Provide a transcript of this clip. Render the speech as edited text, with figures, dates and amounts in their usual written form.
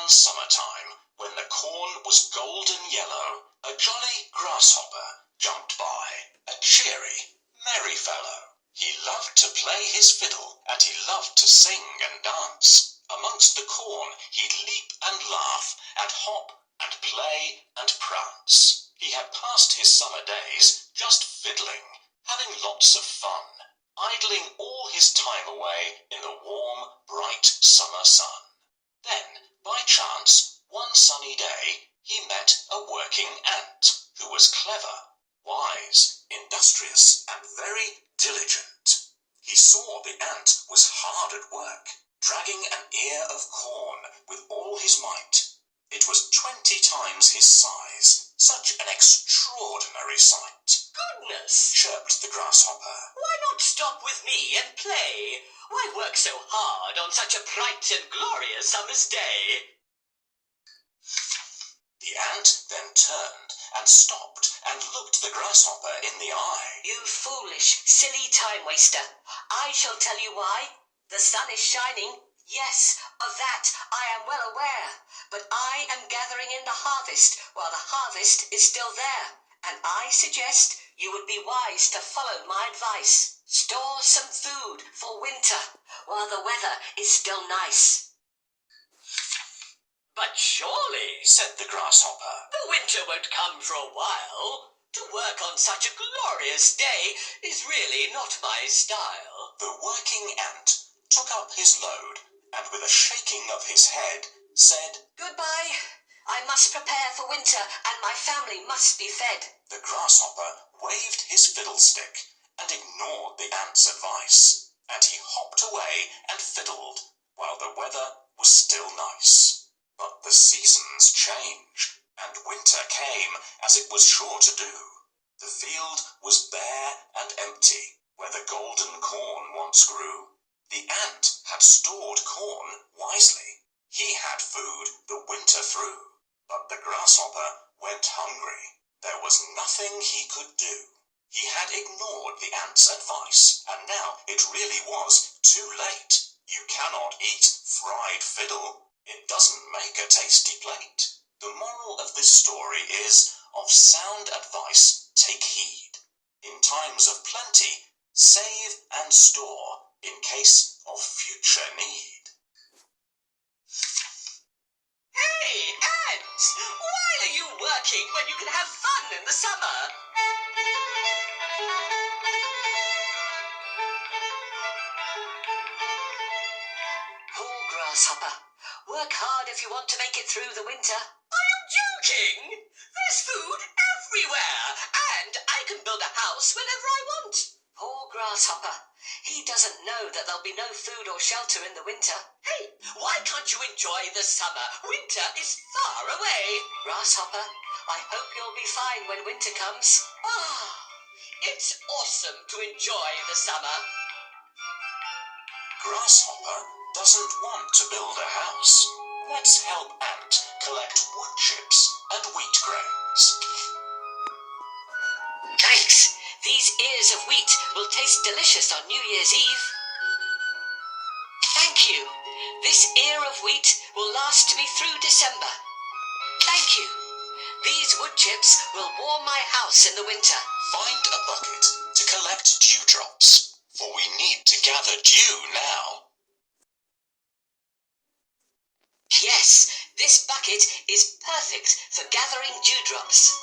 one summertime, when the corn was golden yellow, a jolly grasshopper jumped by, a cheery, merry fellow. He loved to play his fiddle, and he loved to sing and dance. Amongst the corn he'd leap and laugh, and hop and play and prance. He had passed his summer days just fiddling, having lots of fun, idling all his time away in the warm, bright summer sun. Then, by chance, one sunny day, he met a working ant who was clever, wise, industrious, and very diligent. He saw the ant was hard at work, dragging an ear of corn with all his might. It was 20 times his size, such an extraordinary sight. Goodness! Chirped the grasshopper. Why not stop with me and play? Why work so hard on such a bright and glorious summer's day? The ant then turned and stopped and looked the grasshopper in the eye. You foolish, silly time-waster. I shall tell you why. The sun is shining. Yes, of that I am well aware. But I am gathering in the harvest while the harvest is still there. And I suggest you would be wise to follow my advice. Store some food for winter while the weather is still nice. But surely, said the grasshopper, the winter won't come for a while. To work on such a glorious day is really not my style. The working ant took up his load and with a shaking of his head said, Goodbye. I must prepare for winter and my family must be fed. The grasshopper waved his fiddlestick and ignored the ant's advice, and he hopped away and fiddled while the weather was still nice. But the seasons changed, and winter came as it was sure to do. The field was bare and empty, where the golden corn once grew. The ant had stored corn wisely. He had food the winter through. But the grasshopper went hungry. There was nothing he could do. He had ignored the ant's advice, and now it really was too late. You cannot eat fried fiddle. It doesn't make a tasty plate. The moral of this story is, of sound advice take heed. In times of plenty, save and store in case of future need. Hey, ants! Why are you working when you can have fun in the summer? Poor grasshopper. Work hard if you want to make it through the winter. Are you joking? There's food everywhere, and I can build a house whenever I want. Poor grasshopper. He doesn't know that there'll be no food or shelter in the winter. Hey, why can't you enjoy the summer? Winter is far away. Grasshopper, I hope you'll be fine when winter comes. It's awesome to enjoy the summer. Grasshopper doesn't want to build a house. Let's help ant collect wood chips and wheat grains. Thanks. These ears of wheat will taste delicious on New Year's Eve. Thank you. This ear of wheat will last me through December. Thank you. These wood chips will warm my house in the winter. Find a bucket to collect dewdrops, for we need to gather dew now. Yes, this bucket is perfect for gathering dewdrops.